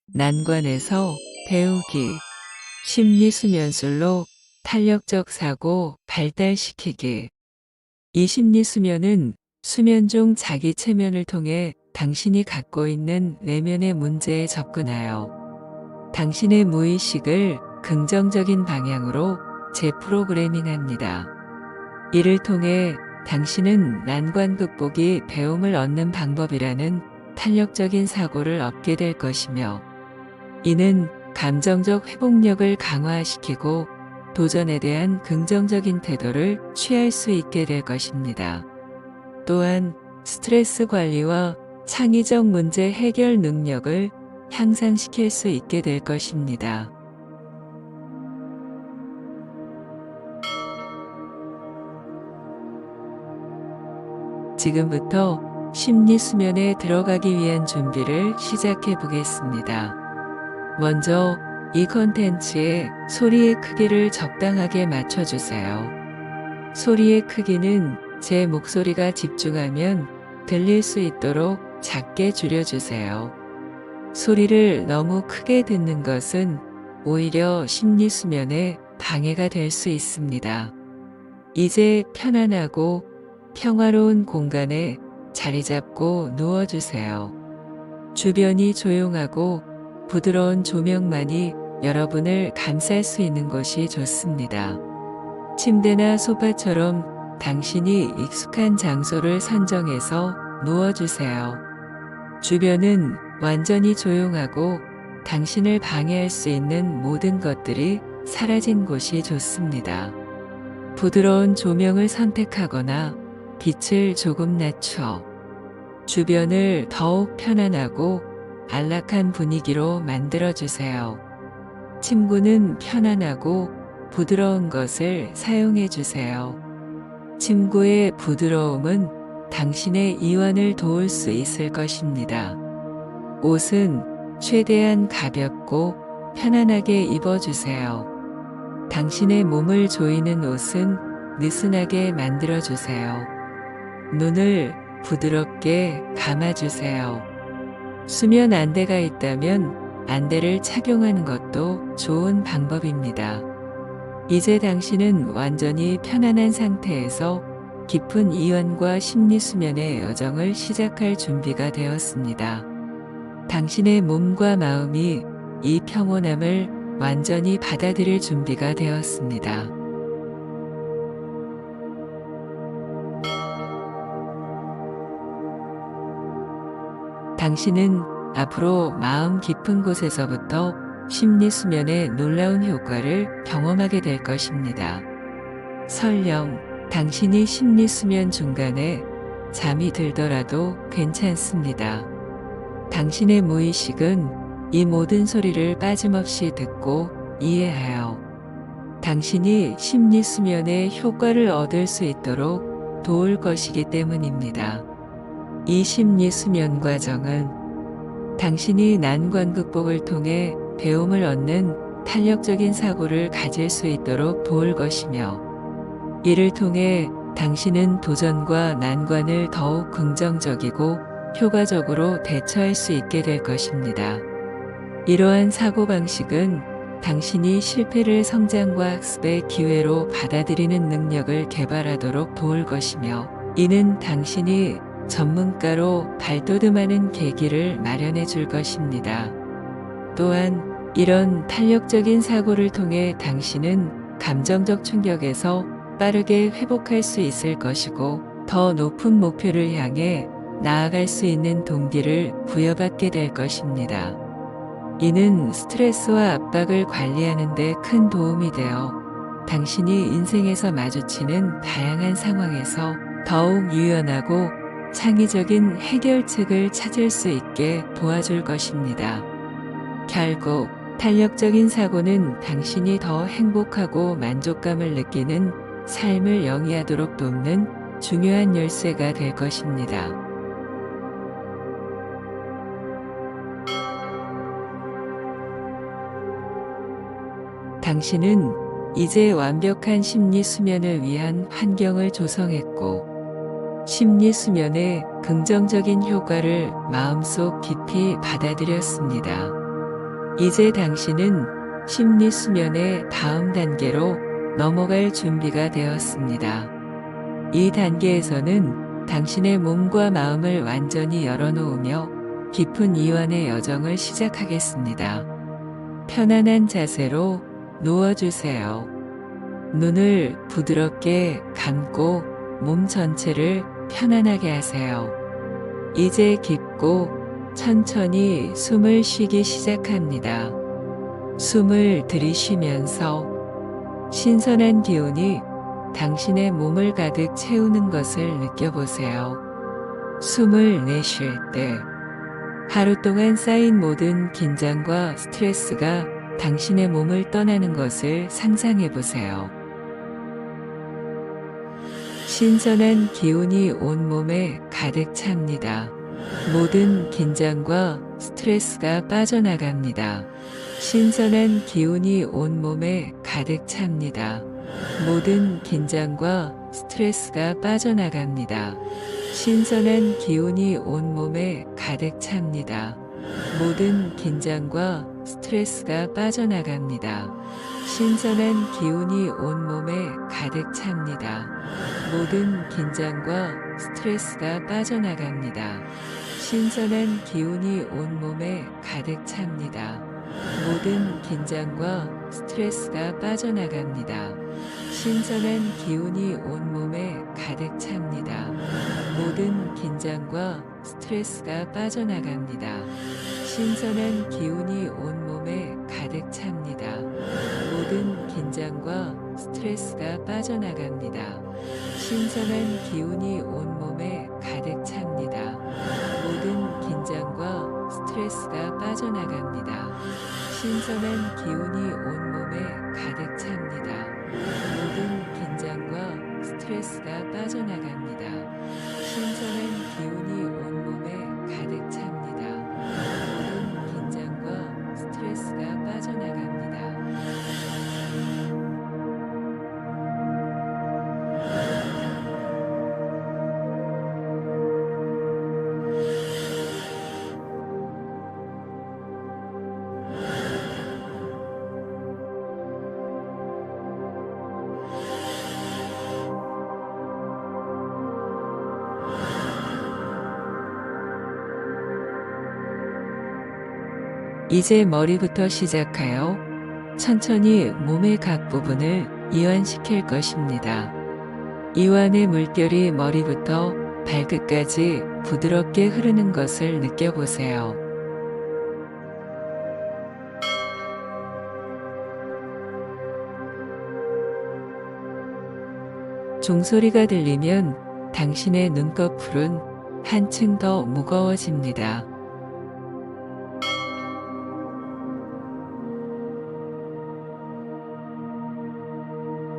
난관에서 배우기, 심리수면술로 탄력적 사고 발달시키기. 이 심리수면은 수면 중 자기 체면을 통해 당신이 갖고 있는 내면의 문제에 접근하여 당신의 무의식을 긍정적인 방향으로 재프로그래밍합니다. 이를 통해 당신은 난관 극복이 배움을 얻는 방법이라는 탄력적인 사고를 얻게 될 것이며, 이는 감정적 회복력을 강화시키고 도전에 대한 긍정적인 태도를 취할 수 있게 될 것입니다. 또한 스트레스 관리와 창의적 문제 해결 능력을 향상시킬 수 있게 될 것입니다. 지금부터 심리 수면에 들어가기 위한 준비를 시작해 보겠습니다. 먼저 이 컨텐츠의 소리의 크기를 적당하게 맞춰주세요. 소리의 크기는 제 목소리가 집중하면 들릴 수 있도록 작게 줄여주세요. 소리를 너무 크게 듣는 것은 오히려 심리 수면에 방해가 될 수 있습니다. 이제 편안하고 평화로운 공간에 자리 잡고 누워주세요. 주변이 조용하고 부드러운 조명만이 여러분을 감쌀 수 있는 곳이 좋습니다. 침대나 소파처럼 당신이 익숙한 장소를 선정해서 누워주세요. 주변은 완전히 조용하고 당신을 방해할 수 있는 모든 것들이 사라진 곳이 좋습니다. 부드러운 조명을 선택하거나 빛을 조금 낮춰 주변을 더욱 편안하고 안락한 분위기로 만들어주세요. 침구는 편안하고 부드러운 것을 사용해 주세요. 침구의 부드러움은 당신의 이완을 도울 수 있을 것입니다. 옷은 최대한 가볍고 편안하게 입어주세요. 당신의 몸을 조이는 옷은 느슨하게 만들어주세요. 눈을 부드럽게 감아주세요. 수면 안대가 있다면 안대를 착용하는 것도 좋은 방법입니다. 이제 당신은 완전히 편안한 상태에서 깊은 이완과 심리 수면의 여정을 시작할 준비가 되었습니다. 당신의 몸과 마음이 이 평온함을 완전히 받아들일 준비가 되었습니다. 당신은 앞으로 마음 깊은 곳에서부터 심리 수면의 놀라운 효과를 경험하게 될 것입니다. 설령 당신이 심리 수면 중간에 잠이 들더라도 괜찮습니다. 당신의 무의식은 이 모든 소리를 빠짐없이 듣고 이해하여 당신이 심리 수면의 효과를 얻을 수 있도록 도울 것이기 때문입니다. 이 심리 수면 과정은 당신이 난관 극복을 통해 배움을 얻는 탄력적인 사고를 가질 수 있도록 도울 것이며, 이를 통해 당신은 도전과 난관을 더욱 긍정적이고 효과적으로 대처할 수 있게 될 것입니다. 이러한 사고방식은 당신이 실패를 성장과 학습의 기회로 받아들이는 능력을 개발하도록 도울 것이며, 이는 당신이 전문가로 발돋움하는 계기를 마련해 줄 것입니다. 또한 이런 탄력적인 사고를 통해 당신은 감정적 충격에서 빠르게 회복할 수 있을 것이고, 더 높은 목표를 향해 나아갈 수 있는 동기를 부여받게 될 것입니다. 이는 스트레스와 압박을 관리하는 데 큰 도움이 되어 당신이 인생에서 마주치는 다양한 상황에서 더욱 유연하고 창의적인 해결책을 찾을 수 있게 도와줄 것입니다. 결국 탄력적인 사고는 당신이 더 행복하고 만족감을 느끼는 삶을 영위하도록 돕는 중요한 열쇠가 될 것입니다. 당신은 이제 완벽한 심리 수면을 위한 환경을 조성했고, 심리 수면의 긍정적인 효과를 마음속 깊이 받아들였습니다. 이제 당신은 심리 수면의 다음 단계로 넘어갈 준비가 되었습니다. 이 단계에서는 당신의 몸과 마음을 완전히 열어놓으며 깊은 이완의 여정을 시작하겠습니다. 편안한 자세로 누워주세요. 눈을 부드럽게 감고 몸 전체를 편안하게 하세요. 이제 깊고 천천히 숨을 쉬기 시작합니다. 숨을 들이쉬면서 신선한 기운이 당신의 몸을 가득 채우는 것을 느껴보세요. 숨을 내쉴 때 하루 동안 쌓인 모든 긴장과 스트레스가 당신의 몸을 떠나는 것을 상상해 보세요. 신선한 기운이 온몸에 가득 찹니다. 모든 긴장과 스트레스가 빠져나갑니다. 신선한 기운이 온몸에 가득 찹니다. 모든 긴장과 스트레스가 빠져나갑니다. 신선한 기운이 온몸에 가득 찹니다. 모든 긴장과 스트레스가 빠져나갑니다. 신선한 기운이 온몸에 가득 찹니다. 모든 긴장과 스트레스가 빠져나갑니다. 신선한 기운이 온몸에 가득 찹니다. 모든 긴장과 스트레스가 빠져나갑니다. 신선한 기운이 온몸에 가득 찹니다. 모든 긴장과 스트레스가 빠져나갑니다. 신선한 기운이 온몸에 가득 찹니다. 모든 긴장과 스트레스가 빠져나갑니다. 신선한 기운이 온몸에 가득 찹니다. 모든 긴장과 스트레스가 빠져나갑니다. 신선한 기운이 온몸에 가득 찹니다. 모든 긴장과 스트레스가 빠져나갑니다. 신선한 기운이 온몸에 가득 찹니다. 모든 긴장과 스트레스가 빠져나갑니다. 이제 머리부터 시작하여 천천히 몸의 각 부분을 이완시킬 것입니다. 이완의 물결이 머리부터 발끝까지 부드럽게 흐르는 것을 느껴보세요. 종소리가 들리면 당신의 눈꺼풀은 한층 더 무거워집니다.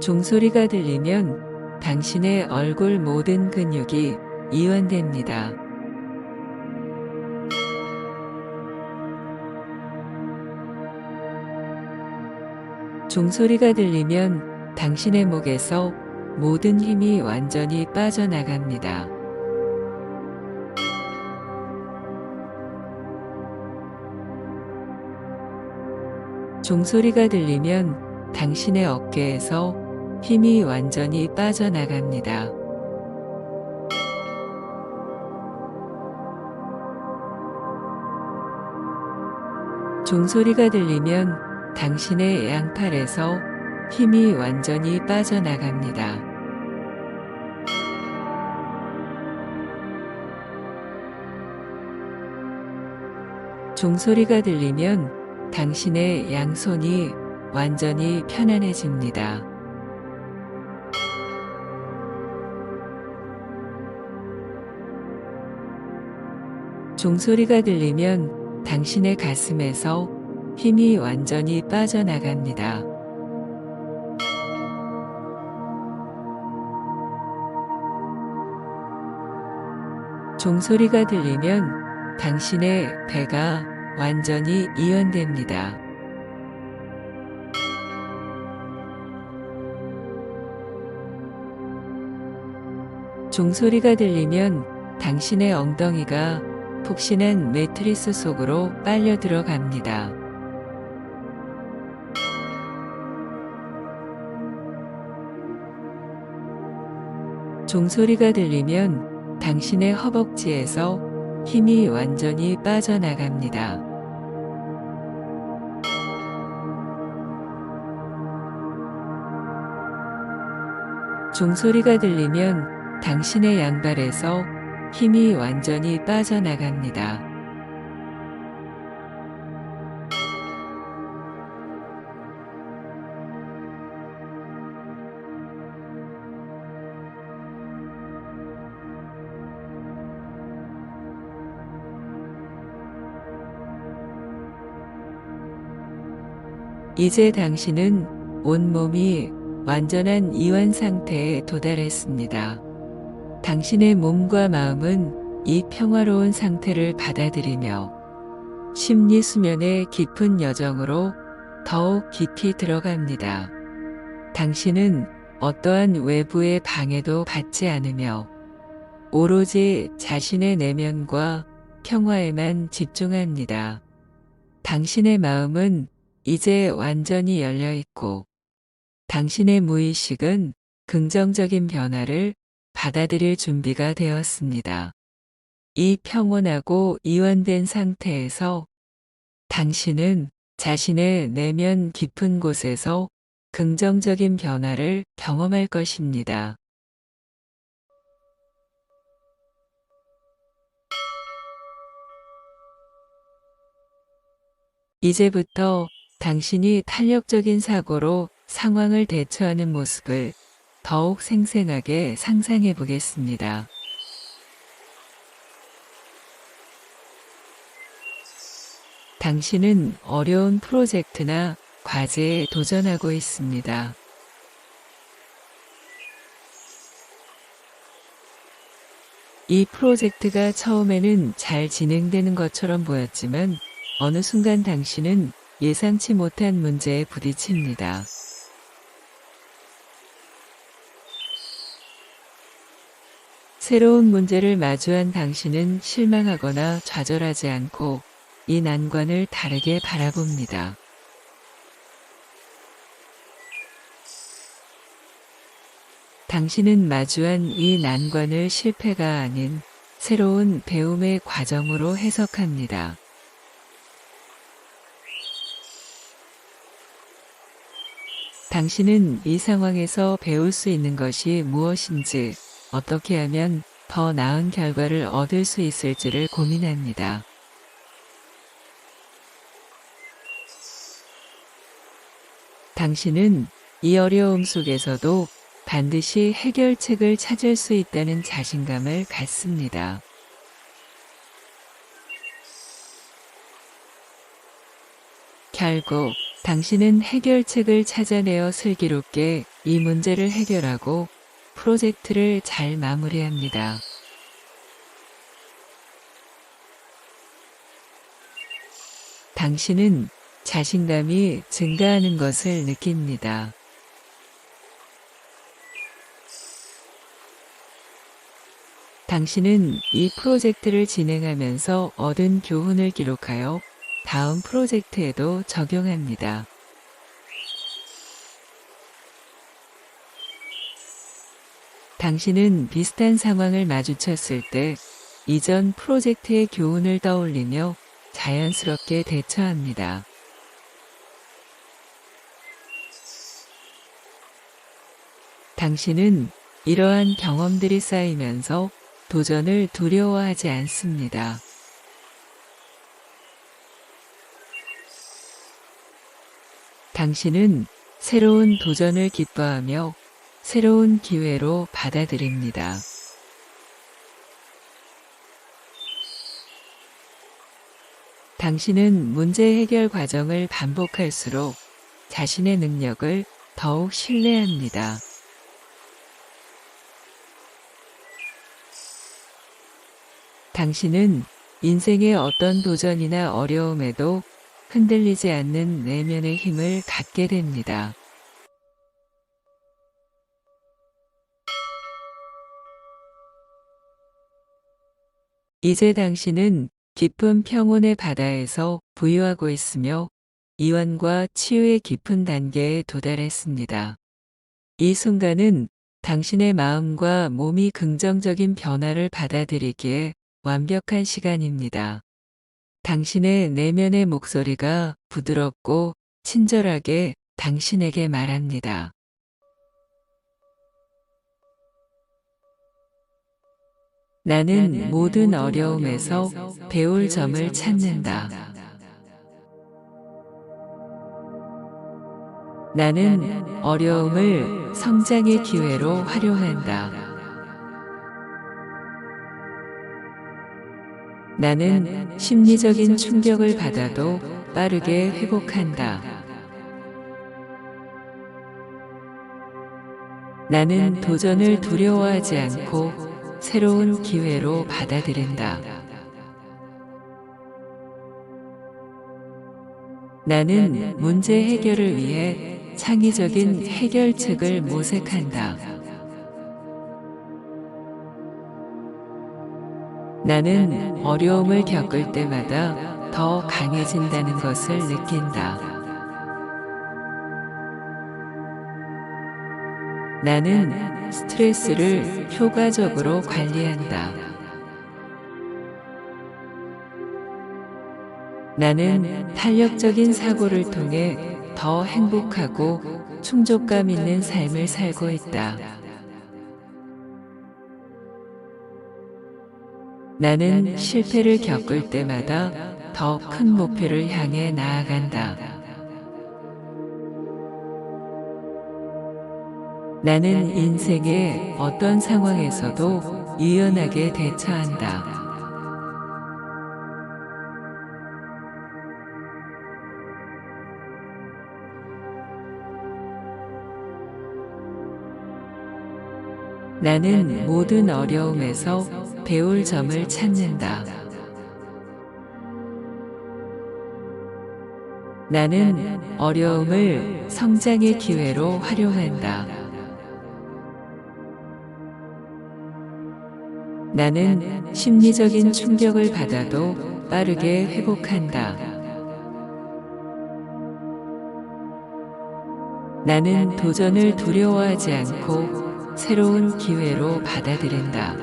종소리가 들리면 당신의 얼굴 모든 근육이 이완됩니다. 종소리가 들리면 당신의 목에서 모든 힘이 완전히 빠져나갑니다. 종소리가 들리면 당신의 어깨에서 힘이 완전히 빠져나갑니다. 종소리가 들리면 당신의 양팔에서 힘이 완전히 빠져나갑니다. 종소리가 들리면 당신의 양손이 완전히 편안해집니다. 종소리가 들리면 당신의 가슴에서 힘이 완전히 빠져나갑니다. 종소리가 들리면 당신의 배가 완전히 이완됩니다. 종소리가 들리면 당신의 엉덩이가 푹신한 매트리스 속으로 빨려 들어갑니다. 종소리가 들리면 당신의 허벅지에서 힘이 완전히 빠져나갑니다. 종소리가 들리면 당신의 양발에서 힘이 완전히 빠져나갑니다. 이제 당신은 온몸이 완전한 이완 상태에 도달했습니다. 당신의 몸과 마음은 이 평화로운 상태를 받아들이며 심리 수면의 깊은 여정으로 더욱 깊이 들어갑니다. 당신은 어떠한 외부의 방해도 받지 않으며 오로지 자신의 내면과 평화에만 집중합니다. 당신의 마음은 이제 완전히 열려 있고 당신의 무의식은 긍정적인 변화를 받아들일 준비가 되었습니다. 이 평온하고 이완된 상태에서 당신은 자신의 내면 깊은 곳에서 긍정적인 변화를 경험할 것입니다. 이제부터 당신이 탄력적인 사고로 상황을 대처하는 모습을 더욱 생생하게 상상해 보겠습니다. 당신은 어려운 프로젝트나 과제에 도전하고 있습니다. 이 프로젝트가 처음에는 잘 진행되는 것처럼 보였지만 어느 순간 당신은 예상치 못한 문제에 부딪힙니다. 새로운 문제를 마주한 당신은 실망하거나 좌절하지 않고 이 난관을 다르게 바라봅니다. 당신은 마주한 이 난관을 실패가 아닌 새로운 배움의 과정으로 해석합니다. 당신은 이 상황에서 배울 수 있는 것이 무엇인지, 어떻게 하면 더 나은 결과를 얻을 수 있을지를 고민합니다. 당신은 이 어려움 속에서도 반드시 해결책을 찾을 수 있다는 자신감을 갖습니다. 결국 당신은 해결책을 찾아내어 슬기롭게 이 문제를 해결하고 프로젝트를 잘 마무리합니다. 당신은 자신감이 증가하는 것을 느낍니다. 당신은 이 프로젝트를 진행하면서 얻은 교훈을 기록하여 다음 프로젝트에도 적용합니다. 당신은 비슷한 상황을 마주쳤을 때 이전 프로젝트의 교훈을 떠올리며 자연스럽게 대처합니다. 당신은 이러한 경험들이 쌓이면서 도전을 두려워하지 않습니다. 당신은 새로운 도전을 기뻐하며 새로운 기회로 받아들입니다. 당신은 문제 해결 과정을 반복할수록 자신의 능력을 더욱 신뢰합니다. 당신은 인생의 어떤 도전이나 어려움에도 흔들리지 않는 내면의 힘을 갖게 됩니다. 이제 당신은 깊은 평온의 바다에서 부유하고 있으며 이완과 치유의 깊은 단계에 도달했습니다. 이 순간은 당신의 마음과 몸이 긍정적인 변화를 받아들이기에 완벽한 시간입니다. 당신의 내면의 목소리가 부드럽고 친절하게 당신에게 말합니다. 나는 모든 어려움에서 배울 점을 찾는다. 나는 어려움을 성장의 기회로 활용한다. 나는 심리적인 충격을 받아도 빠르게 회복한다. 나는 도전을 두려워하지 않고 새로운 기회로 받아들인다. 나는 문제 해결을 위해 창의적인 해결책을 모색한다. 나는 어려움을 겪을 때마다 더 강해진다는 것을 느낀다. 나는 스트레스를 효과적으로 관리한다. 나는 탄력적인 사고를 통해 더 행복하고 충족감 있는 삶을 살고 있다. 나는 실패를 겪을 때마다 더 큰 목표를 향해 나아간다. 나는 인생의 어떤 상황에서도 유연하게 대처한다. 나는 모든 어려움에서 배울 점을 찾는다. 나는 어려움을 성장의 기회로 활용한다. 나는 심리적인 충격을 받아도 빠르게 회복한다. 나는 도전을 두려워하지 않고 새로운 기회로 받아들인다.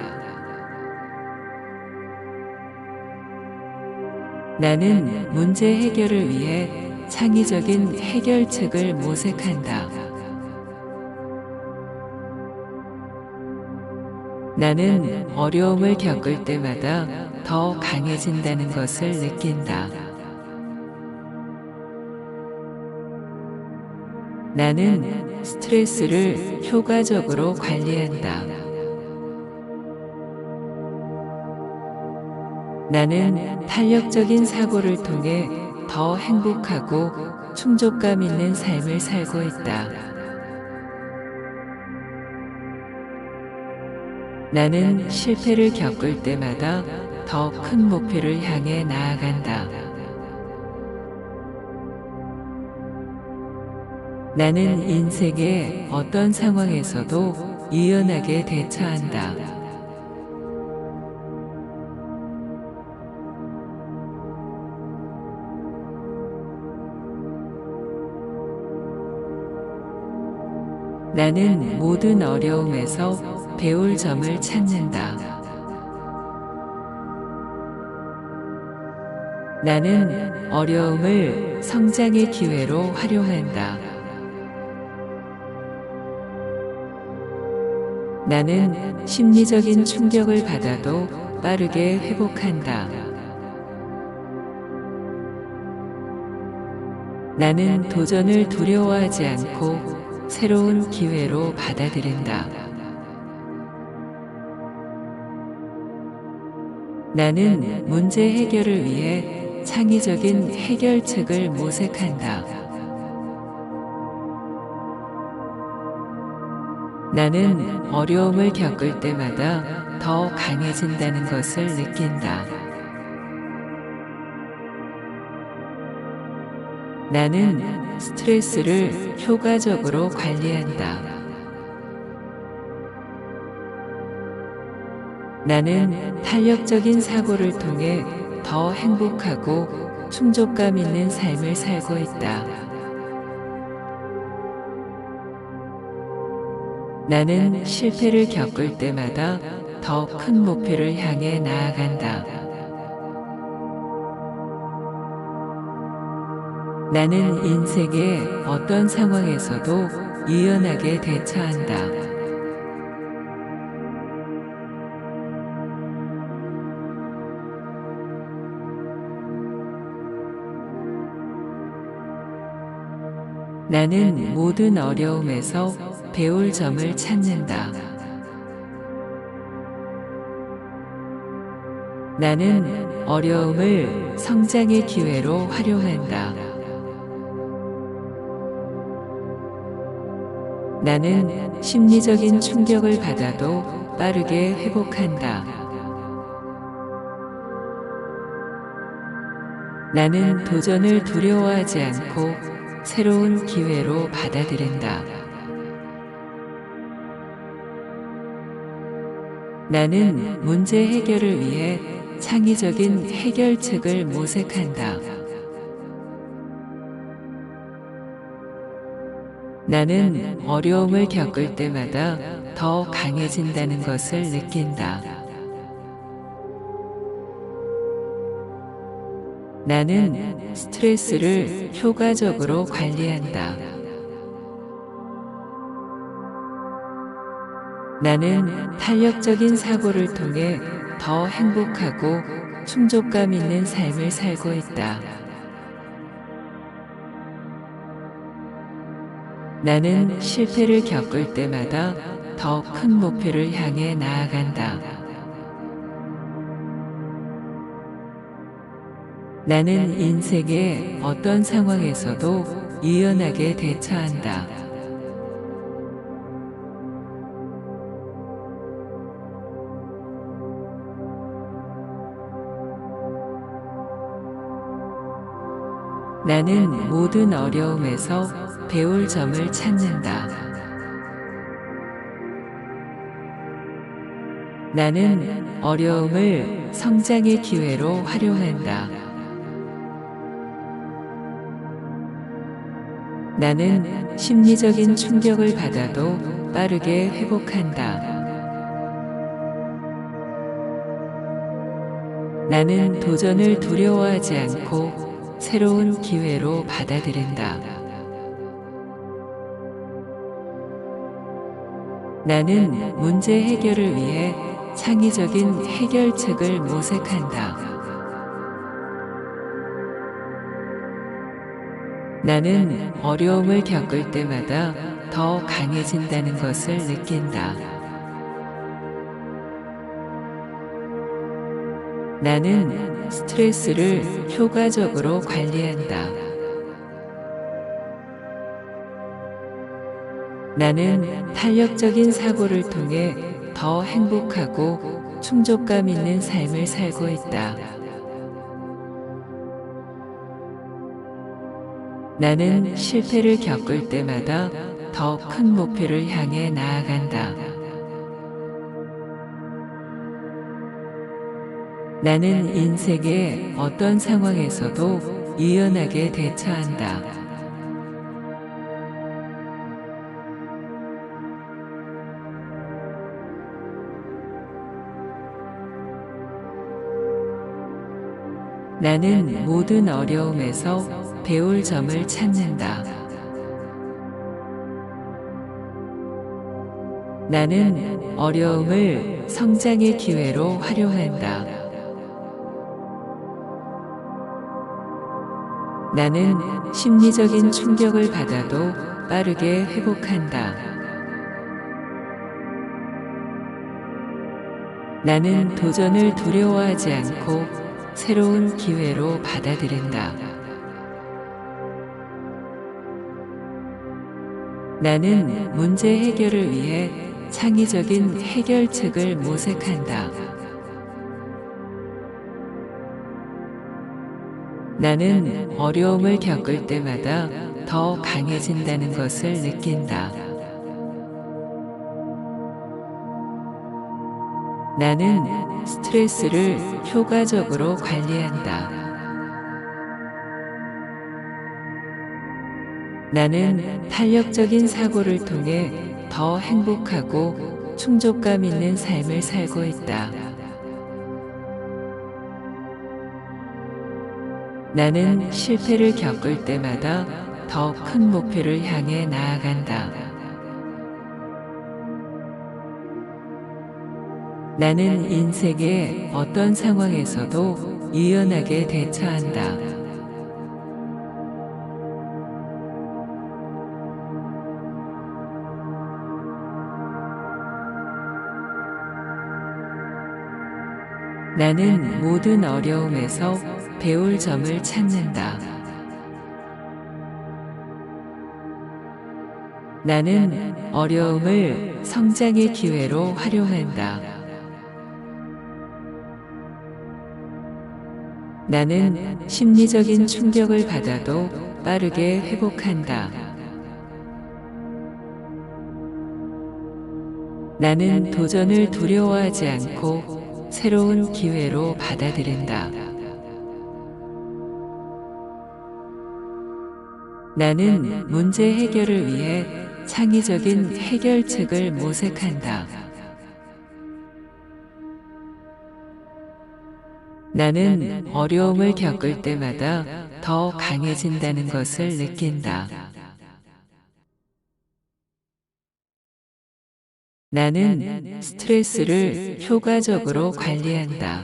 나는 문제 해결을 위해 창의적인 해결책을 모색한다. 나는 어려움을 겪을 때마다 더 강해진다는 것을 느낀다. 나는 스트레스를 효과적으로 관리한다. 나는 탄력적인 사고를 통해 더 행복하고 충족감 있는 삶을 살고 있다. 나는 실패를 겪을 때마다 더 큰 목표를 향해 나아간다. 나는 인생의 어떤 상황에서도 유연하게 대처한다. 나는 모든 어려움에서 배울 점을 찾는다. 나는 어려움을 성장의 기회로 활용한다. 나는 심리적인 충격을 받아도 빠르게 회복한다. 나는 도전을 두려워하지 않고 새로운 기회로 받아들인다. 나는 문제 해결을 위해 창의적인 해결책을 모색한다. 나는 어려움을 겪을 때마다 더 강해진다는 것을 느낀다. 나는 스트레스를 효과적으로 관리한다. 나는 탄력적인 사고를 통해 더 행복하고 충족감 있는 삶을 살고 있다. 나는 실패를 겪을 때마다 더 큰 목표를 향해 나아간다. 나는 인생의 어떤 상황에서도 유연하게 대처한다. 나는 모든 어려움에서 배울 점을 찾는다. 나는 어려움을 성장의 기회로 활용한다. 나는 심리적인 충격을 받아도 빠르게 회복한다. 나는 도전을 두려워하지 않고 새로운 기회로 받아들인다. 나는 문제 해결을 위해 창의적인 해결책을 모색한다. 나는 어려움을 겪을 때마다 더 강해진다는 것을 느낀다. 나는 스트레스를 효과적으로 관리한다. 나는 탄력적인 사고를 통해 더 행복하고 충족감 있는 삶을 살고 있다. 나는 실패를 겪을 때마다 더 큰 목표를 향해 나아간다. 나는 인생의 어떤 상황에서도 유연하게 대처한다. 나는 모든 어려움에서 배울 점을 찾는다. 나는 어려움을 성장의 기회로 활용한다. 나는 심리적인 충격을 받아도 빠르게 회복한다. 나는 도전을 두려워하지 않고 새로운 기회로 받아들인다. 나는 문제 해결을 위해 창의적인 해결책을 모색한다. 나는 어려움을 겪을 때마다 더 강해진다는 것을 느낀다. 나는 스트레스를 효과적으로 관리한다. 나는 탄력적인 사고를 통해 더 행복하고 충족감 있는 삶을 살고 있다. 나는 실패를 겪을 때마다 더 큰 목표를 향해 나아간다. 나는 인생의 어떤 상황에서도 유연하게 대처한다. 나는 모든 어려움에서 배울 점을 찾는다. 나는 어려움을 성장의 기회로 활용한다. 나는 심리적인 충격을 받아도 빠르게 회복한다. 나는 도전을 두려워하지 않고 새로운 기회로 받아들인다. 나는 문제 해결을 위해 창의적인 해결책을 모색한다. 나는 어려움을 겪을 때마다 더 강해진다는 것을 느낀다. 나는 스트레스를 효과적으로 관리한다. 나는 탄력적인 사고를 통해 더 행복하고 충족감 있는 삶을 살고 있다. 나는 실패를 겪을 때마다 더 큰 목표를 향해 나아간다. 나는 인생의 어떤 상황에서도 유연하게 대처한다. 나는 모든 어려움에서 배울 점을 찾는다. 나는 어려움을 성장의 기회로 활용한다. 나는 심리적인 충격을 받아도 빠르게 회복한다. 나는 도전을 두려워하지 않고 새로운 기회로 받아들인다. 나는 문제 해결을 위해 창의적인 해결책을 모색한다. 나는 어려움을 겪을 때마다 더 강해진다는 것을 느낀다. 나는 스트레스를 효과적으로 관리한다.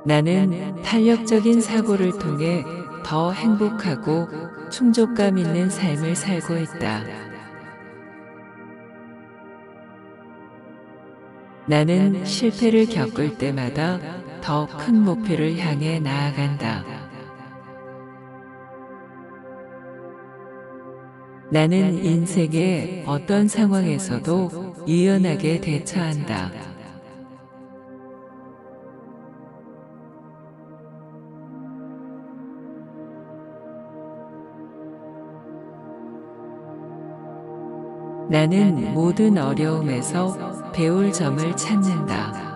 나는 탄력적인 사고를 통해 더 행복하고 충족감 있는 삶을 살고 있다. 나는 실패를 겪을 때마다 더 큰 목표를 향해 나아간다. 나는 인생의 어떤 상황에서도 유연하게 대처한다. 나는 모든 어려움에서 배울 점을 찾는다.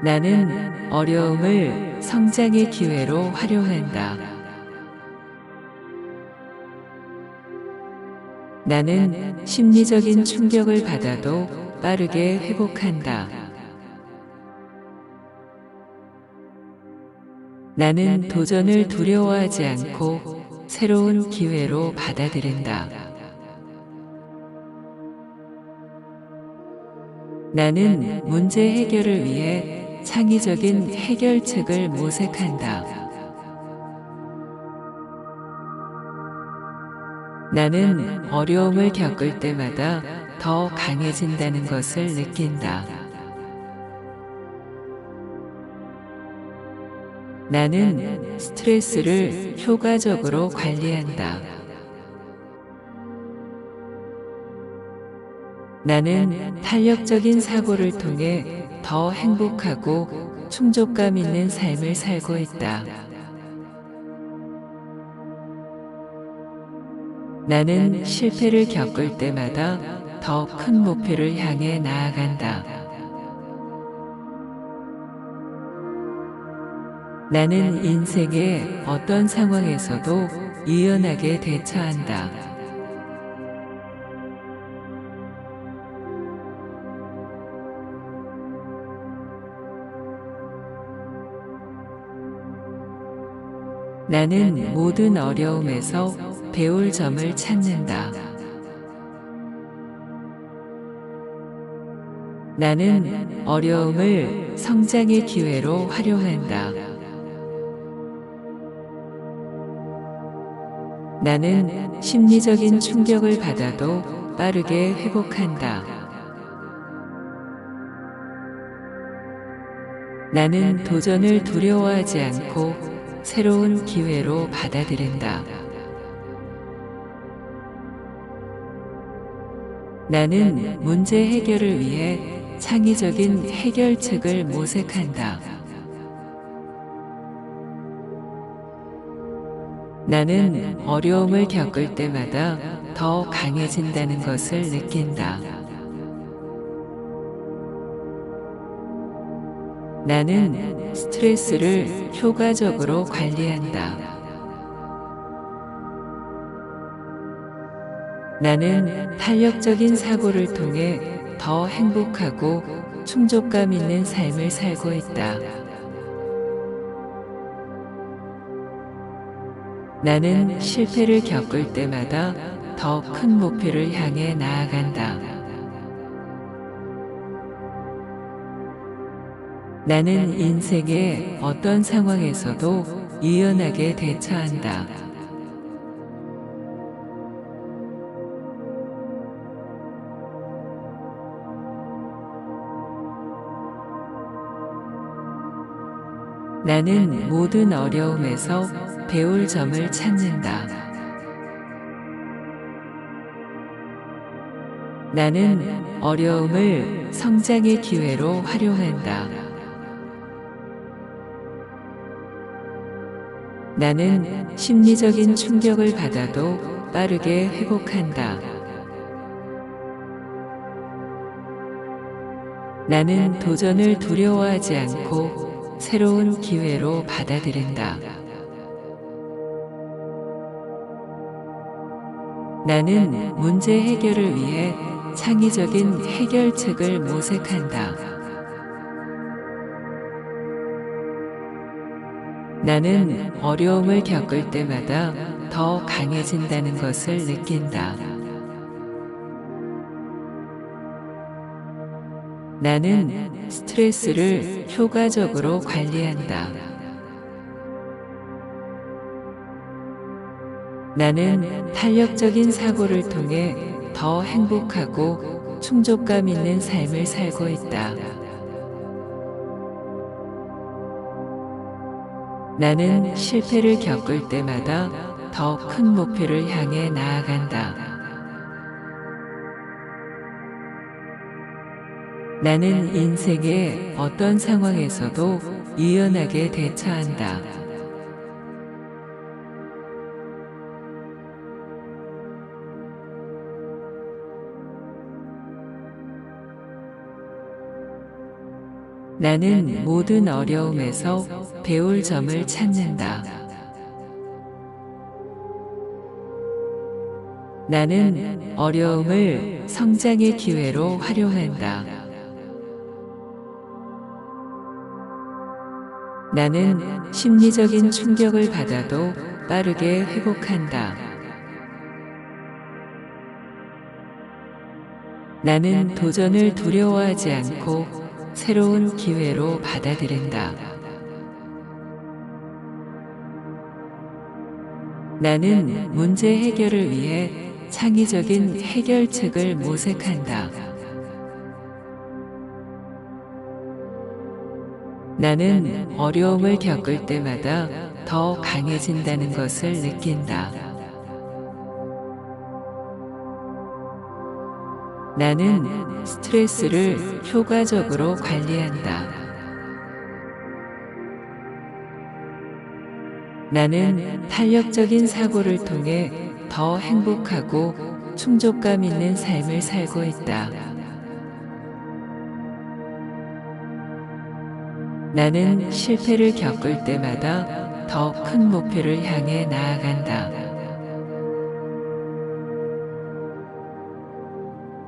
나는 어려움을 성장의 기회로 활용한다. 나는 심리적인 충격을 받아도 빠르게 회복한다. 나는 도전을 두려워하지 않고 새로운 기회로 받아들인다. 나는 문제 해결을 위해 창의적인 해결책을 모색한다. 나는 어려움을 겪을 때마다 더 강해진다는 것을 느낀다. 나는 스트레스를 효과적으로 관리한다. 나는 탄력적인 사고를 통해 더 행복하고 충족감 있는 삶을 살고 있다. 나는 실패를 겪을 때마다 더 큰 목표를 향해 나아간다. 나는 인생의 어떤 상황에서도 유연하게 대처한다. 나는 모든 어려움에서 배울 점을 찾는다. 나는 어려움을 성장의 기회로 활용한다. 나는 심리적인 충격을 받아도 빠르게 회복한다. 나는 도전을 두려워하지 않고 새로운 기회로 받아들인다. 나는 문제 해결을 위해 창의적인 해결책을 모색한다. 나는 어려움을 겪을 때마다 더 강해진다는 것을 느낀다. 나는 스트레스를 효과적으로 관리한다. 나는 탄력적인 사고를 통해 더 행복하고 충족감 있는 삶을 살고 있다. 나는 실패를 겪을 때마다 더 큰 목표를 향해 나아간다. 나는 인생의 어떤 상황에서도 유연하게 대처한다. 나는 모든 어려움에서 배울 점을 찾는다. 나는 어려움을 성장의 기회로 활용한다. 나는 심리적인 충격을 받아도 빠르게 회복한다. 나는 도전을 두려워하지 않고 새로운 기회로 받아들인다. 나는 문제 해결을 위해 창의적인 해결책을 모색한다. 나는 어려움을 겪을 때마다 더 강해진다는 것을 느낀다. 나는 스트레스를 효과적으로 관리한다. 나는 탄력적인 사고를 통해 더 행복하고 충족감 있는 삶을 살고 있다. 나는 실패를 겪을 때마다 더 큰 목표를 향해 나아간다. 나는 인생의 어떤 상황에서도 유연하게 대처한다. 나는 모든 어려움에서 배울 점을 찾는다. 나는 어려움을 성장의 기회로 활용한다. 나는 심리적인 충격을 받아도 빠르게 회복한다. 나는 도전을 두려워하지 않고 새로운 기회로 받아들인다. 나는 문제 해결을 위해 창의적인 해결책을 모색한다. 나는 어려움을 겪을 때마다 더 강해진다는 것을 느낀다. 나는 스트레스를 효과적으로 관리한다. 나는 탄력적인 사고를 통해 더 행복하고 충족감 있는 삶을 살고 있다. 나는 실패를 겪을 때마다 더 큰 목표를 향해 나아간다.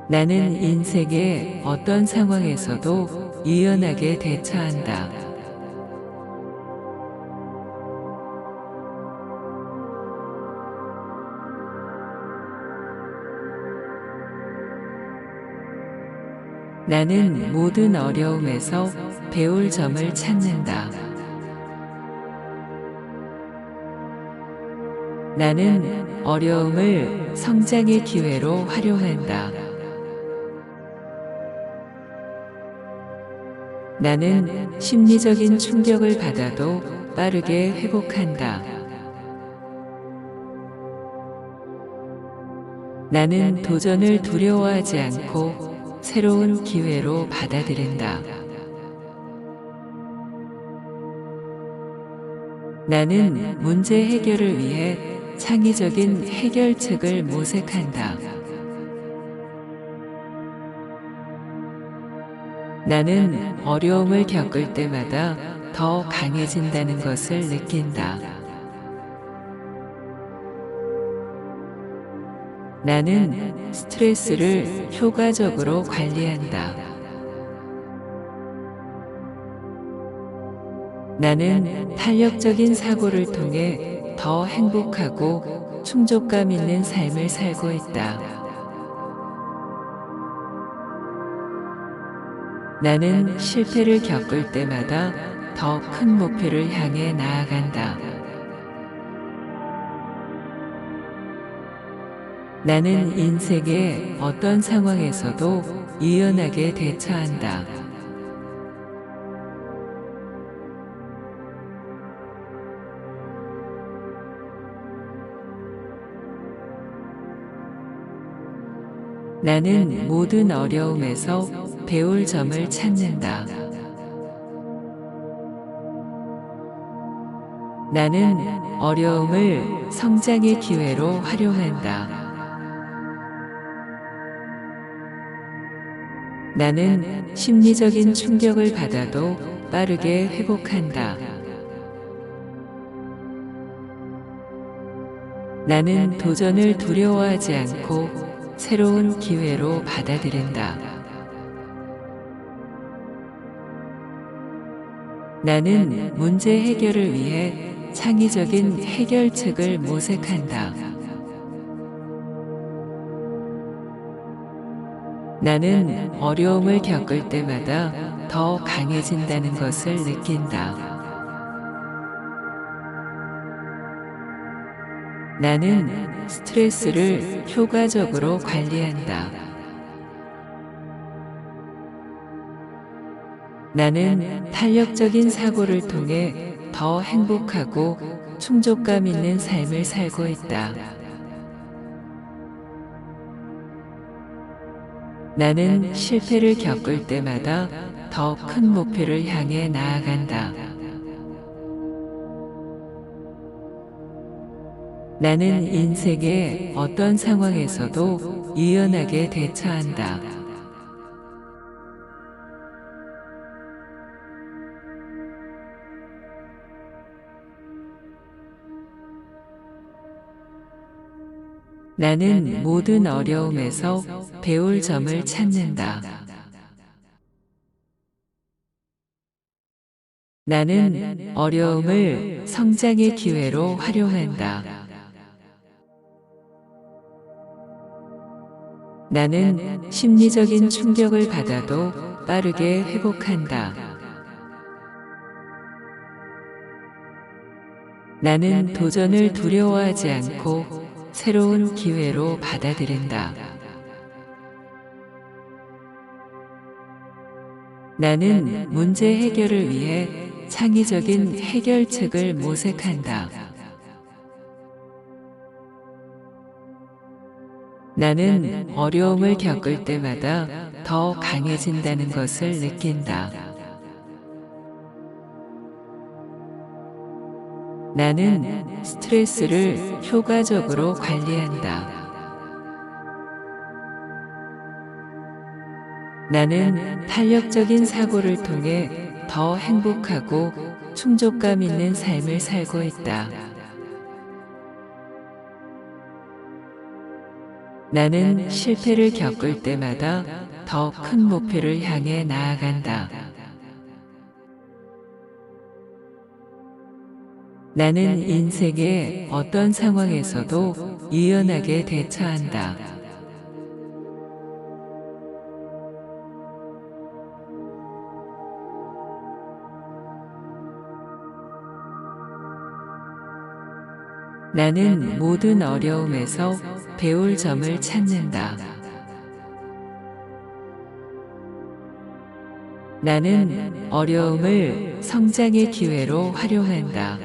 나는 인생의 어떤 상황에서도 유연하게 대처한다. 나는 모든 어려움에서 배울 점을 찾는다. 나는 어려움을 성장의 기회로 활용한다. 나는 심리적인 충격을 받아도 빠르게 회복한다. 나는 도전을 두려워하지 않고 새로운 기회로 받아들인다. 나는 문제 해결을 위해 창의적인 해결책을 모색한다. 나는 어려움을 겪을 때마다 더 강해진다는 것을 느낀다. 나는 스트레스를 효과적으로 관리한다. 나는 탄력적인 사고를 통해 더 행복하고 충족감 있는 삶을 살고 있다. 나는 실패를 겪을 때마다 더 큰 목표를 향해 나아간다. 나는 인생의 어떤 상황에서도 유연하게 대처한다. 나는 모든 어려움에서 배울 점을 찾는다. 나는 어려움을 성장의 기회로 활용한다. 나는 심리적인 충격을 받아도 빠르게 회복한다. 나는 도전을 두려워하지 않고 새로운 기회로 받아들인다. 나는 문제 해결을 위해 창의적인 해결책을 모색한다. 나는 어려움을 겪을 때마다 더 강해진다는 것을 느낀다. 나는 스트레스를 효과적으로 관리한다. 나는 탄력적인 사고를 통해 더 행복하고 충족감 있는 삶을 살고 있다. 나는 실패를 겪을 때마다 더 큰 목표를 향해 나아간다. 나는 인생의 어떤 상황에서도 유연하게 대처한다. 나는 모든 어려움에서 배울 점을 찾는다. 나는 어려움을 성장의 기회로 활용한다. 나는 심리적인 충격을 받아도 빠르게 회복한다. 나는 도전을 두려워하지 않고 새로운 기회로 받아들인다. 나는 문제 해결을 위해 창의적인 해결책을 모색한다. 나는 어려움을 겪을 때마다 더 강해진다는 것을 느낀다. 나는 스트레스를 효과적으로 관리한다. 나는 탄력적인 사고를 통해 더 행복하고 충족감 있는 삶을 살고 있다. 나는 실패를 겪을 때마다 더 큰 목표를 향해 나아간다. 나는 인생의 어떤 상황에서도 유연하게 대처한다. 나는 모든 어려움에서 배울 점을 찾는다. 나는 어려움을 성장의 기회로 활용한다.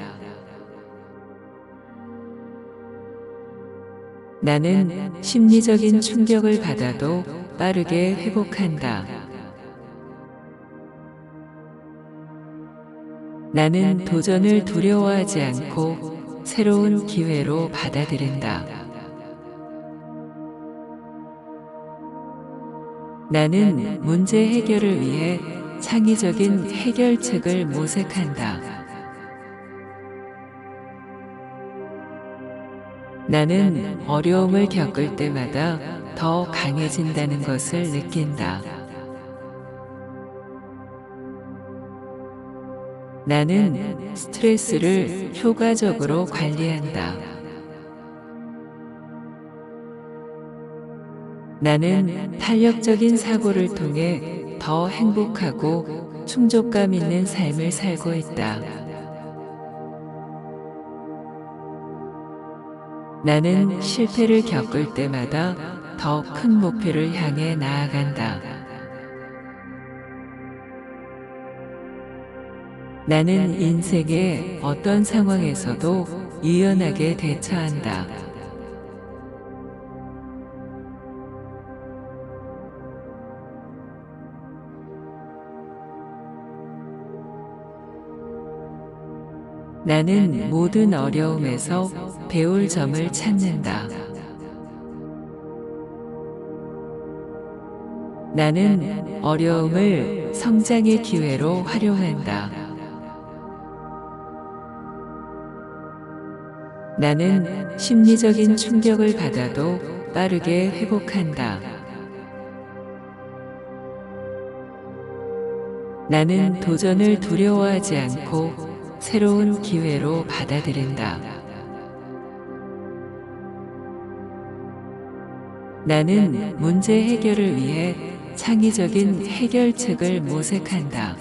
나는 심리적인 충격을 받아도 빠르게 회복한다. 나는 도전을 두려워하지 않고 새로운 기회로 받아들인다. 나는 문제 해결을 위해 창의적인 해결책을 모색한다. 나는 어려움을 겪을 때마다 더 강해진다는 것을 느낀다. 나는 스트레스를 효과적으로 관리한다. 나는 탄력적인 사고를 통해 더 행복하고 충족감 있는 삶을 살고 있다. 나는 실패를 겪을 때마다 더 큰 목표를 향해 나아간다. 나는 인생의 어떤 상황에서도 유연하게 대처한다. 나는 모든 어려움에서 배울 점을 찾는다. 나는 어려움을 성장의 기회로 활용한다. 나는 심리적인 충격을 받아도 빠르게 회복한다. 나는 도전을 두려워하지 않고 새로운 기회로 받아들인다. 나는 문제 해결을 위해 창의적인 해결책을 모색한다.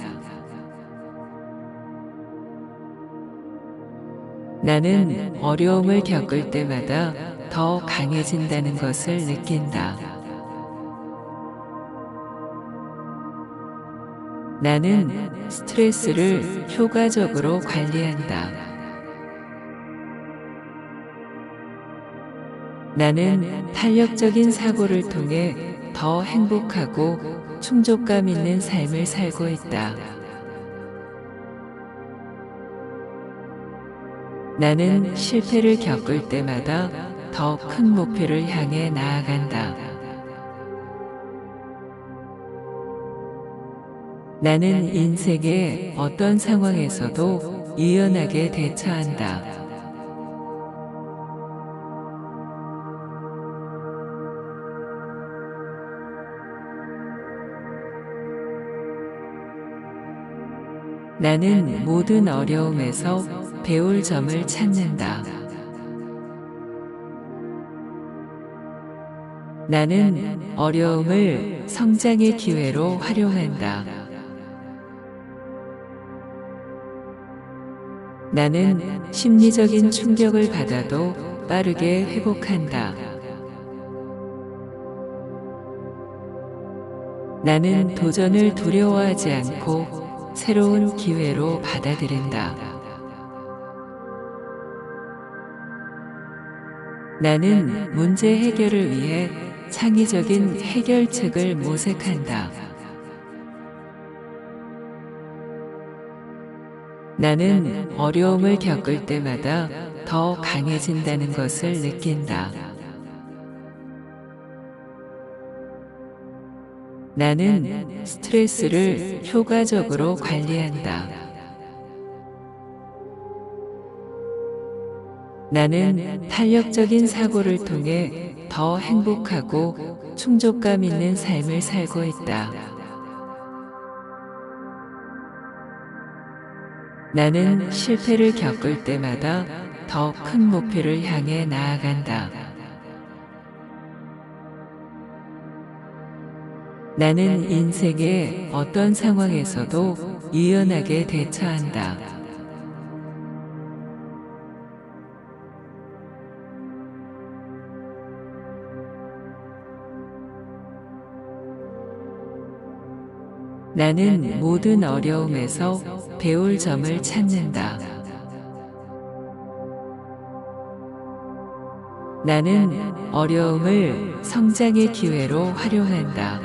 나는 어려움을 겪을 때마다 더 강해진다는 것을 느낀다. 나는 스트레스를 효과적으로 관리한다. 나는 탄력적인 사고를 통해 더 행복하고 충족감 있는 삶을 살고 있다. 나는 실패를 겪을 때마다 더 큰 목표를 향해 나아간다. 나는 인생의 어떤 상황에서도 유연하게 대처한다. 나는 모든 어려움에서 배울 점을 찾는다. 나는 어려움을 성장의 기회로 활용한다. 나는 심리적인 충격을 받아도 빠르게 회복한다. 나는 도전을 두려워하지 않고 새로운 기회로 받아들인다. 나는 문제 해결을 위해 창의적인 해결책을 모색한다. 나는 어려움을 겪을 때마다 더 강해진다는 것을 느낀다. 나는 스트레스를 효과적으로 관리한다. 나는 탄력적인 사고를 통해 더 행복하고 충족감 있는 삶을 살고 있다. 나는 실패를 겪을 때마다 더 큰 목표를 향해 나아간다. 나는 인생의 어떤 상황에서도 유연하게 대처한다. 나는 모든 어려움에서 배울 점을 찾는다. 나는 어려움을 성장의 기회로 활용한다.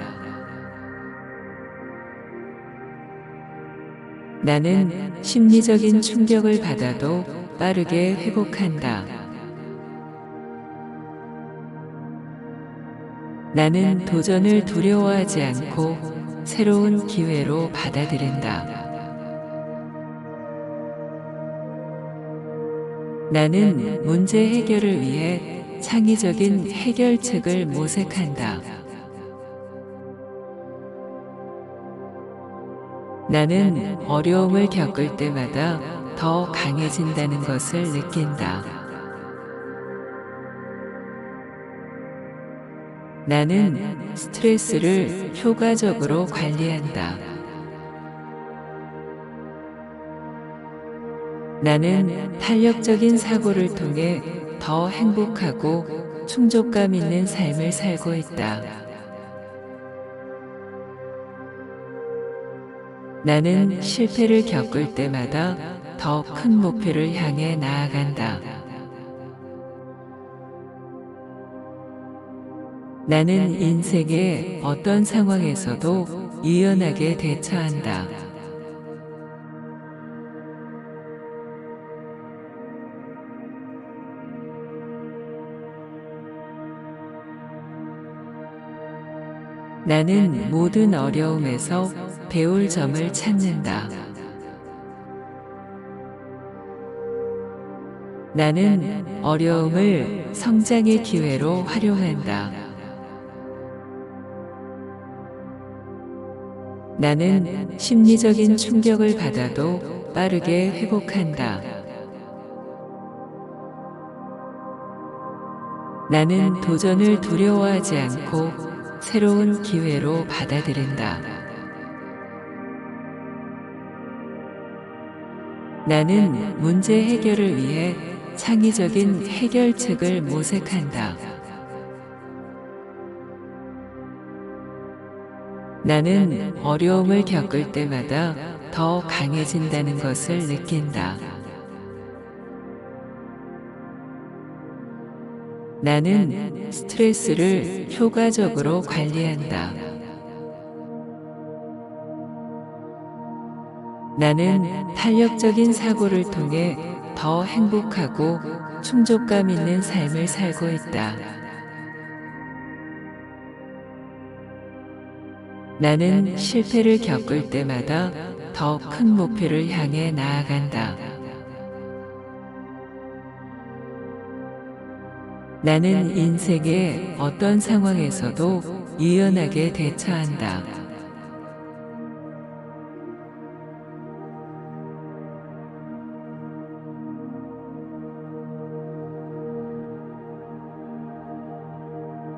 나는 심리적인 충격을 받아도 빠르게 회복한다. 나는 도전을 두려워하지 않고 새로운 기회로 받아들인다. 나는 문제 해결을 위해 창의적인 해결책을 모색한다. 나는 어려움을 겪을 때마다 더 강해진다는 것을 느낀다. 나는 스트레스를 효과적으로 관리한다. 나는 탄력적인 사고를 통해 더 행복하고 충족감 있는 삶을 살고 있다. 나는 실패를 겪을 때마다 더 큰 목표를 향해 나아간다. 나는 인생의 어떤 상황에서도 유연하게 대처한다. 나는 모든 어려움에서 배울 점을 찾는다. 나는 어려움을 성장의 기회로 활용한다. 나는 심리적인 충격을 받아도 빠르게 회복한다. 나는 도전을 두려워하지 않고 새로운 기회로 받아들인다. 나는 문제 해결을 위해 창의적인 해결책을 모색한다. 나는 어려움을 겪을 때마다 더 강해진다는 것을 느낀다. 나는 스트레스를 효과적으로 관리한다. 나는 탄력적인 사고를 통해 더 행복하고 충족감 있는 삶을 살고 있다. 나는 실패를 겪을 때마다 더 큰 목표를 향해 나아간다. 나는 인생의 어떤 상황에서도 유연하게 대처한다.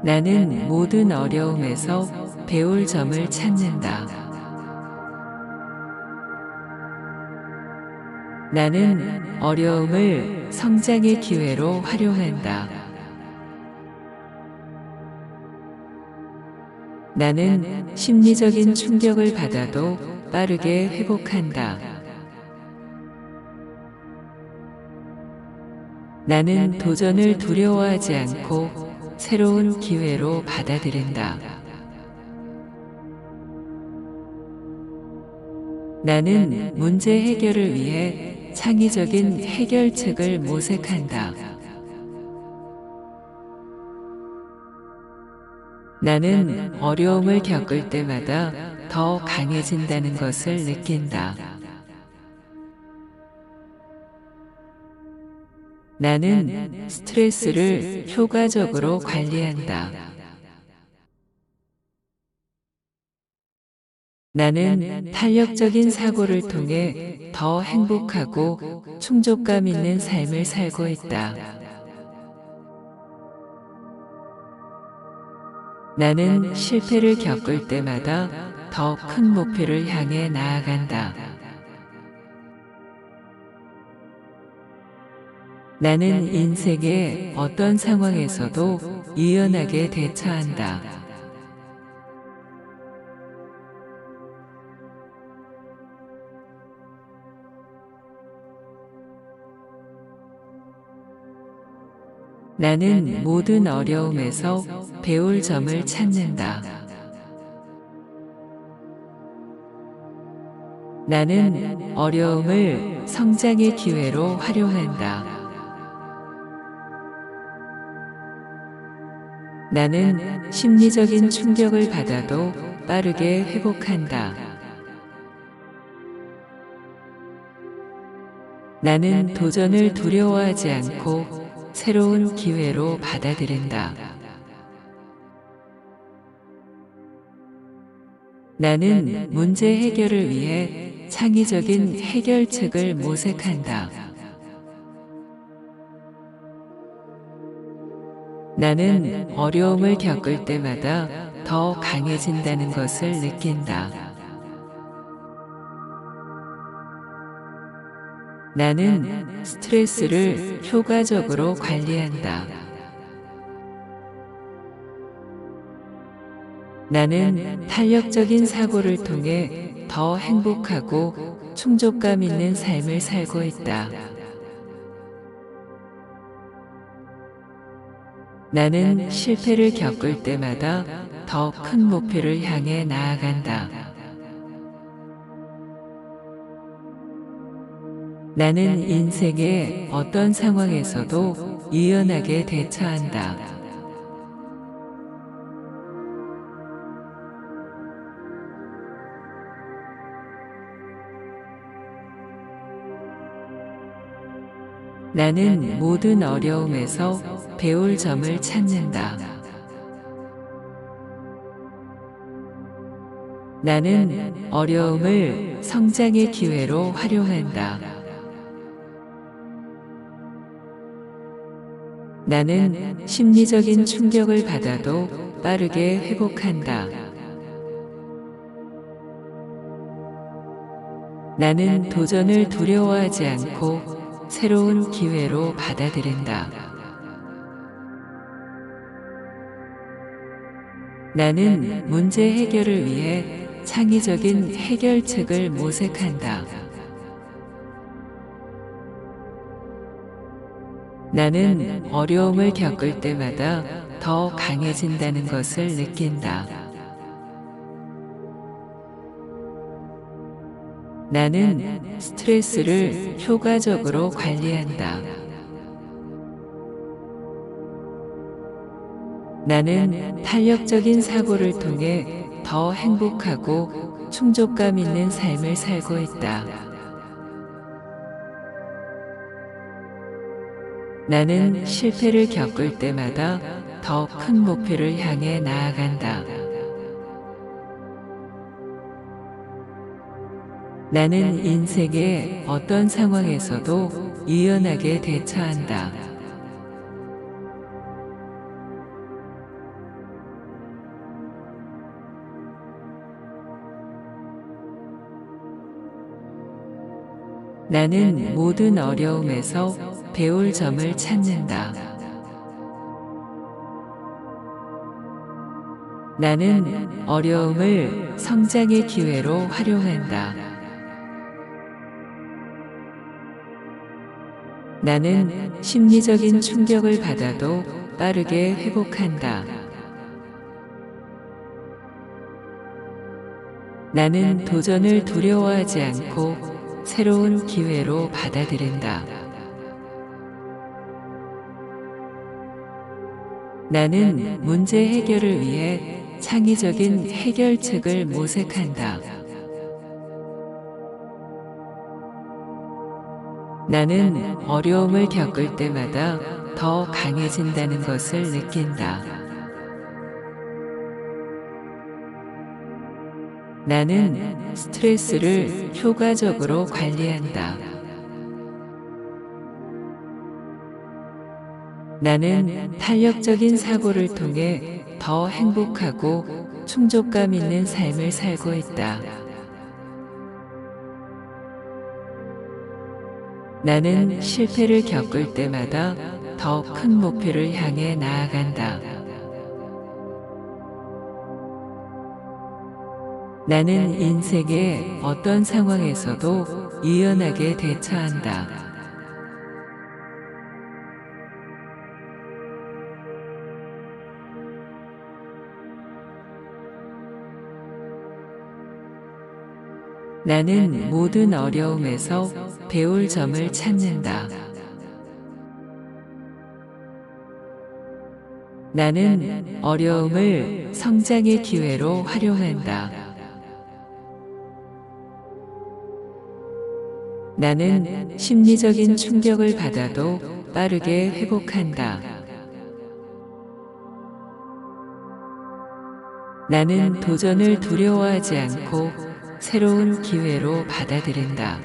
나는 모든 어려움에서 배울 점을 찾는다. 나는 어려움을 성장의 기회로 활용한다. 나는 심리적인 충격을 받아도 빠르게 회복한다. 나는 도전을 두려워하지 않고 새로운 기회로 받아들인다. 나는 문제 해결을 위해 창의적인 해결책을 모색한다. 나는 어려움을 겪을 때마다 더 강해진다는 것을 느낀다. 나는 스트레스를 효과적으로 관리한다. 나는 탄력적인 사고를 통해 더 행복하고 충족감 있는 삶을 살고 있다. 나는 실패를 겪을 때마다 더 큰 목표를 향해 나아간다. 나는 인생의 어떤 상황에서도 유연하게 대처한다. 나는 모든 어려움에서 배울 점을 찾는다. 나는 어려움을 성장의 기회로 활용한다. 나는 심리적인 충격을 받아도 빠르게 회복한다. 나는 도전을 두려워하지 않고 새로운 기회로 받아들인다. 나는 문제 해결을 위해 창의적인 해결책을 모색한다. 나는 어려움을 겪을 때마다 더 강해진다는 것을 느낀다. 나는 스트레스를 효과적으로 관리한다. 나는 탄력적인 사고를 통해 더 행복하고 충족감 있는 삶을 살고 있다. 나는 실패를 겪을 때마다 더 큰 목표를 향해 나아간다. 나는 인생의 어떤 상황에서도 유연하게 대처한다. 나는 모든 어려움에서 배울 점을 찾는다. 나는 어려움을 성장의 기회로 활용한다. 나는 심리적인 충격을 받아도 빠르게 회복한다. 나는 도전을 두려워하지 않고 새로운 기회로 받아들인다. 나는 문제 해결을 위해 창의적인 해결책을 모색한다. 나는 어려움을 겪을 때마다 더 강해진다는 것을 느낀다. 나는 스트레스를 효과적으로 관리한다. 나는 탄력적인 사고를 통해 더 행복하고 충족감 있는 삶을 살고 있다. 나는 실패를 겪을 때마다 더 큰 목표를 향해 나아간다. 나는 인생의 어떤 상황에서도 유연하게 대처한다. 나는 모든 어려움에서 배울 점을 찾는다. 나는 어려움을 성장의 기회로 활용한다. 나는 심리적인 충격을 받아도 빠르게 회복한다. 나는 도전을 두려워하지 않고 새로운 기회로 받아들인다. 나는 문제 해결을 위해 창의적인 해결책을 모색한다. 나는 어려움을 겪을 때마다 더 강해진다는 것을 느낀다. 나는 스트레스를 효과적으로 관리한다. 나는 탄력적인 사고를 통해 더 행복하고 충족감 있는 삶을 살고 있다. 나는 실패를 겪을 때마다 더 큰 목표를 향해 나아간다. 나는 인생의 어떤 상황에서도 유연하게 대처한다. 나는 모든 어려움에서 배울 점을 찾는다. 나는 어려움을 성장의 기회로 활용한다. 나는 심리적인 충격을 받아도 빠르게 회복한다. 나는 도전을 두려워하지 않고 새로운 기회로 받아들인다.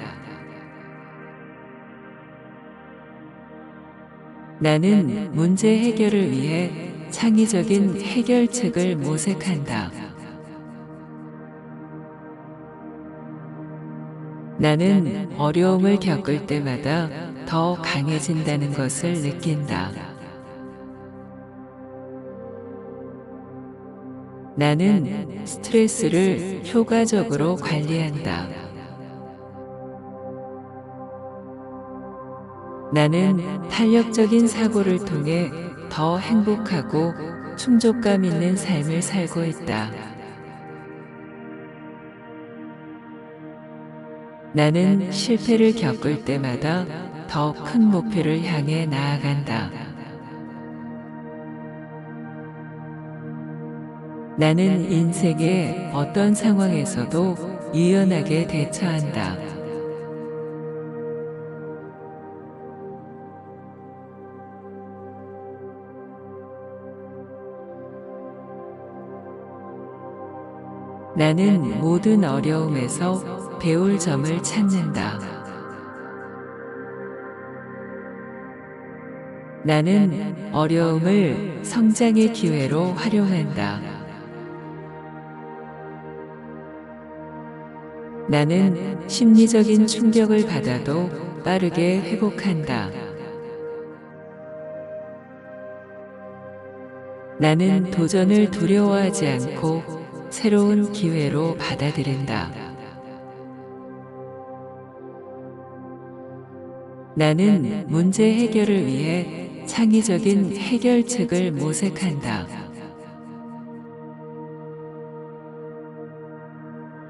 나는 문제 해결을 위해 창의적인 해결책을 모색한다. 나는 어려움을 겪을 때마다 더 강해진다는 것을 느낀다. 나는 스트레스를 효과적으로 관리한다. 나는 탄력적인 사고를 통해 더 행복하고 충족감 있는 삶을 살고 있다. 나는 실패를 겪을 때마다 더 큰 목표를 향해 나아간다. 나는 인생의 어떤 상황에서도 유연하게 대처한다. 나는 모든 어려움에서 배울 점을 찾는다. 나는 어려움을 성장의 기회로 활용한다. 나는 심리적인 충격을 받아도 빠르게 회복한다. 나는 도전을 두려워하지 않고 새로운 기회로 받아들인다. 나는 문제 해결을 위해 창의적인 해결책을 모색한다.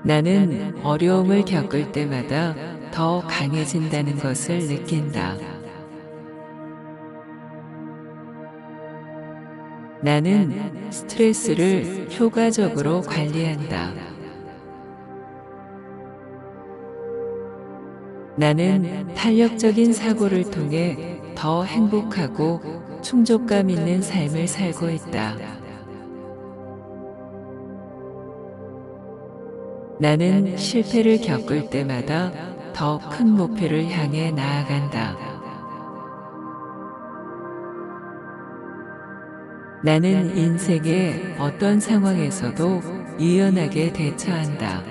나는 어려움을 겪을 때마다 더 강해진다는 것을 느낀다. 나는 스트레스를 효과적으로 관리한다. 나는 탄력적인 사고를 통해 더 행복하고 충족감 있는 삶을 살고 있다. 나는 실패를 겪을 때마다 더 큰 목표를 향해 나아간다. 나는 인생의 어떤 상황에서도 유연하게 대처한다.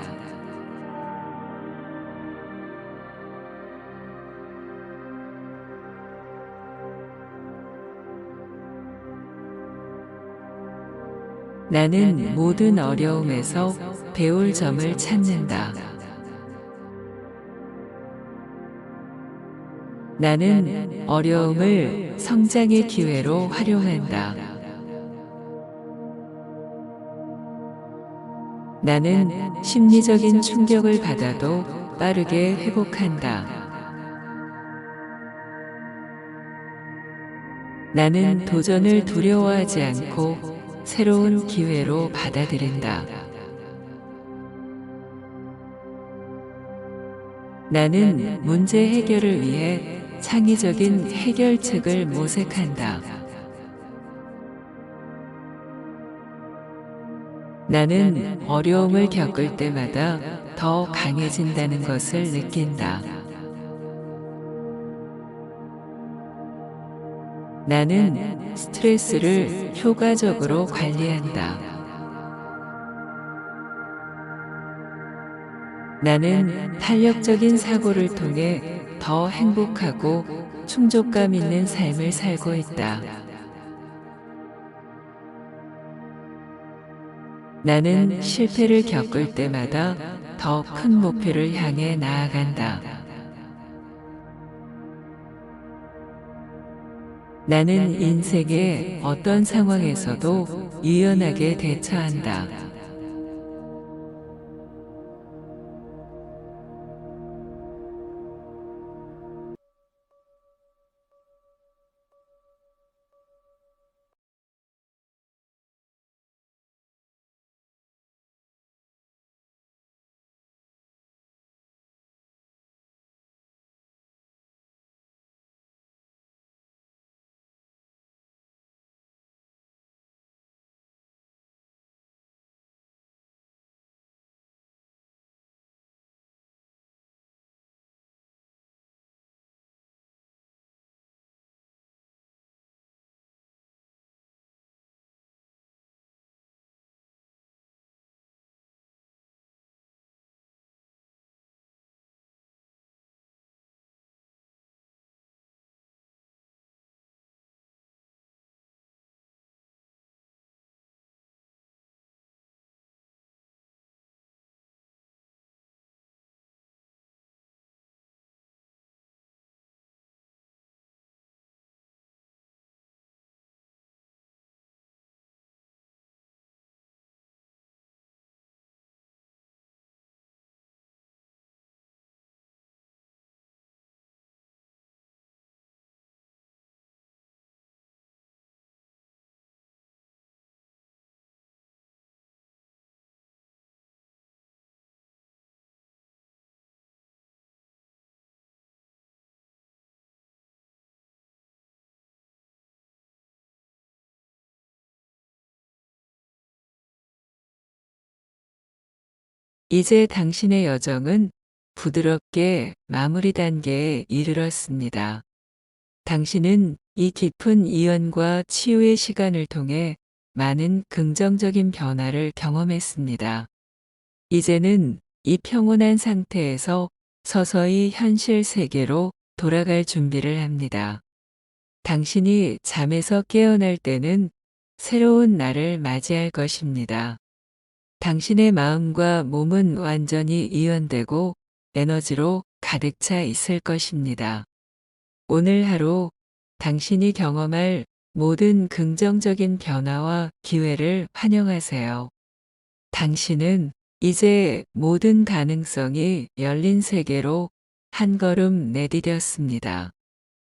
나는 모든 어려움에서 배울 점을 찾는다. 나는 어려움을 성장의 기회로 활용한다. 나는 심리적인 충격을 받아도 빠르게 회복한다. 나는 도전을 두려워하지 않고 새로운 기회로 받아들인다. 나는 문제 해결을 위해 창의적인 해결책을 모색한다. 나는 어려움을 겪을 때마다 더 강해진다는 것을 느낀다. 나는 스트레스를 효과적으로 관리한다. 나는 탄력적인 사고를 통해 더 행복하고 충족감 있는 삶을 살고 있다. 나는 실패를 겪을 때마다 더 큰 목표를 향해 나아간다. 나는 인생의 어떤 상황에서도 유연하게 대처한다. 이제 당신의 여정은 부드럽게 마무리 단계에 이르렀습니다. 당신은 이 깊은 이연과 치유의 시간을 통해 많은 긍정적인 변화를 경험했습니다. 이제는 이 평온한 상태에서 서서히 현실 세계로 돌아갈 준비를 합니다. 당신이 잠에서 깨어날 때는 새로운 날을 맞이할 것입니다. 당신의 마음과 몸은 완전히 이완되고 에너지로 가득 차 있을 것입니다. 오늘 하루 당신이 경험할 모든 긍정적인 변화와 기회를 환영하세요. 당신은 이제 모든 가능성이 열린 세계로 한 걸음 내디뎠습니다.